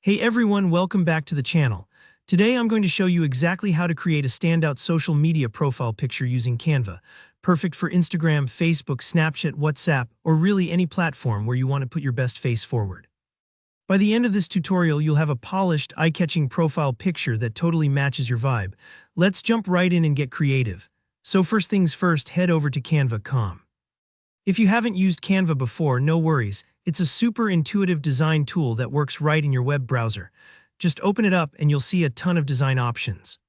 Hey everyone, welcome back to the channel. Today I'm going to show you exactly how to create a standout social media profile picture using Canva. Perfect for Instagram, Facebook, Snapchat, WhatsApp, or really any platform where you want to put your best face forward. By the end of this tutorial, you'll have a polished, eye-catching profile picture that totally matches your vibe. Let's jump right in and get creative. So first things first, head over to Canva.com. If you haven't used Canva before, no worries. It's a super intuitive design tool that works right in your web browser. Just open it up and you'll see a ton of design options.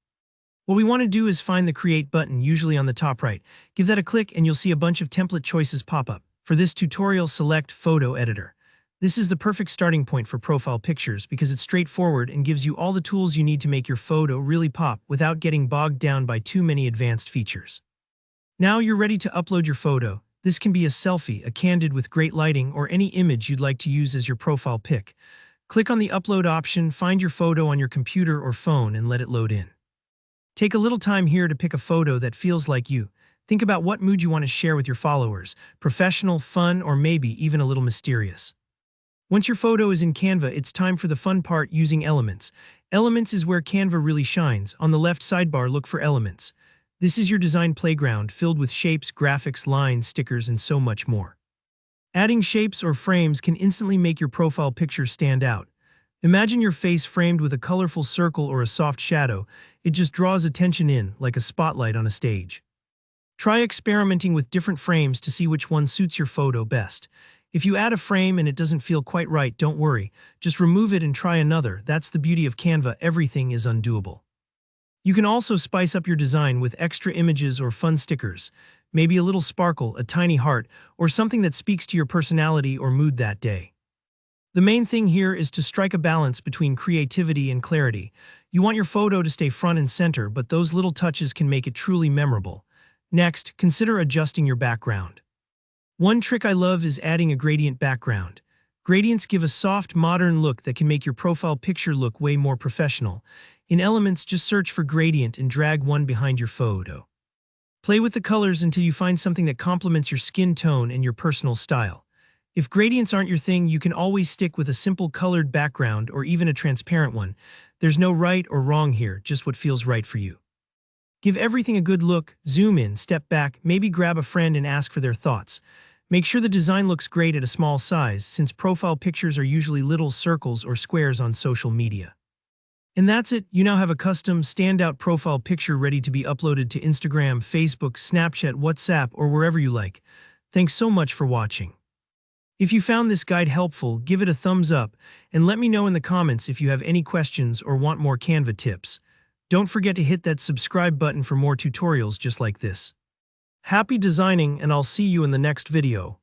What we want to do is find the Create button, usually on the top right. Give that a click and you'll see a bunch of template choices pop up. For this tutorial, select Photo Editor. This is the perfect starting point for profile pictures because it's straightforward and gives you all the tools you need to make your photo really pop without getting bogged down by too many advanced features. Now you're ready to upload your photo. This can be a selfie, a candid with great lighting, or any image you'd like to use as your profile pic. Click on the Upload option, find your photo on your computer or phone, and let it load in. Take a little time here to pick a photo that feels like you. Think about what mood you want to share with your followers: professional, fun, or maybe even a little mysterious. Once your photo is in Canva, it's time for the fun part: using elements. Elements is where Canva really shines. On the left sidebar, look for Elements. This is your design playground, filled with shapes, graphics, lines, stickers, and so much more. Adding shapes or frames can instantly make your profile picture stand out. Imagine your face framed with a colorful circle or a soft shadow. It just draws attention in, like a spotlight on a stage. Try experimenting with different frames to see which one suits your photo best. If you add a frame and it doesn't feel quite right, don't worry. Just remove it and try another. That's the beauty of Canva. Everything is undoable. You can also spice up your design with extra images or fun stickers, maybe a little sparkle, a tiny heart, or something that speaks to your personality or mood that day. The main thing here is to strike a balance between creativity and clarity. You want your photo to stay front and center, but those little touches can make it truly memorable. Next, consider adjusting your background. One trick I love is adding a gradient background. Gradients give a soft, modern look that can make your profile picture look way more professional. In Elements, just search for gradient and drag one behind your photo. Play with the colors until you find something that complements your skin tone and your personal style. If gradients aren't your thing, you can always stick with a simple colored background or even a transparent one. There's no right or wrong here, just what feels right for you. Give everything a good look, zoom in, step back, maybe grab a friend and ask for their thoughts. Make sure the design looks great at a small size, since profile pictures are usually little circles or squares on social media. And that's it. You now have a custom, standout profile picture ready to be uploaded to Instagram, Facebook, Snapchat, WhatsApp, or wherever you like. Thanks so much for watching. If you found this guide helpful, give it a thumbs up, and let me know in the comments if you have any questions or want more Canva tips. Don't forget to hit that subscribe button for more tutorials just like this. Happy designing, and I'll see you in the next video.